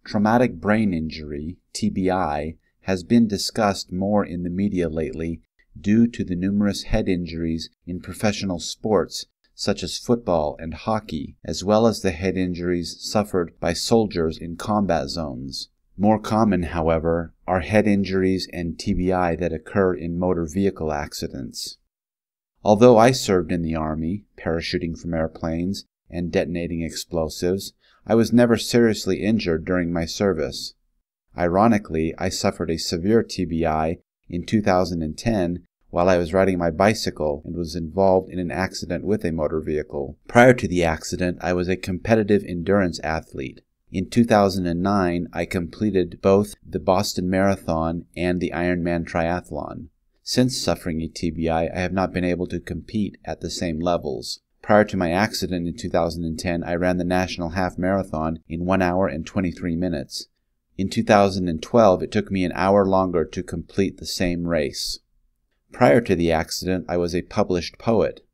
Traumatic brain injury, TBI, has been discussed more in the media lately due to the numerous head injuries in professional sports such as football and hockey, as well as the head injuries suffered by soldiers in combat zones. More common, however, are head injuries and TBI that occur in motor vehicle accidents. Although I served in the Army, parachuting from airplanes and detonating explosives, I was never seriously injured during my service. Ironically, I suffered a severe TBI in 2010 while I was riding my bicycle and was involved in an accident with a motor vehicle. Prior to the accident, I was a competitive endurance athlete. In 2009, I completed both the Boston Marathon and the Ironman Triathlon. Since suffering a TBI, I have not been able to compete at the same levels. Prior to my accident in 2010, I ran the National Half Marathon in 1 hour and 23 minutes. In 2012, it took me an hour longer to complete the same race. Prior to the accident, I was a published poet.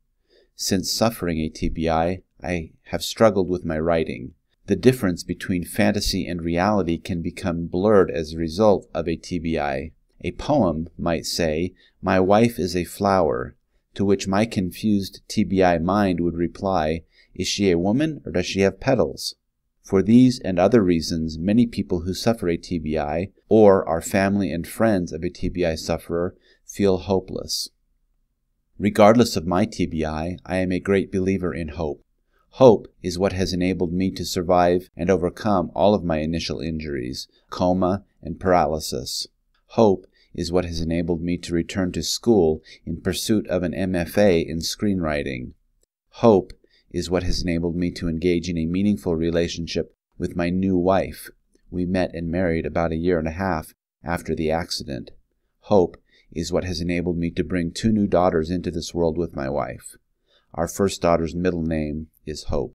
Since suffering a TBI, I have struggled with my writing. The difference between fantasy and reality can become blurred as a result of a TBI. A poem might say, "My wife is a flower," to which my confused TBI mind would reply, "Is she a woman or does she have petals?" For these and other reasons, many people who suffer a TBI, or are family and friends of a TBI sufferer, feel hopeless. Regardless of my TBI, I am a great believer in hope. Hope is what has enabled me to survive and overcome all of my initial injuries, coma, and paralysis. Hope is what has enabled me to return to school in pursuit of an MFA in screenwriting. Hope is what has enabled me to engage in a meaningful relationship with my new wife. We met and married about 1.5 years after the accident. Hope is what has enabled me to bring 2 new daughters into this world with my wife. Our first daughter's middle name is Hope.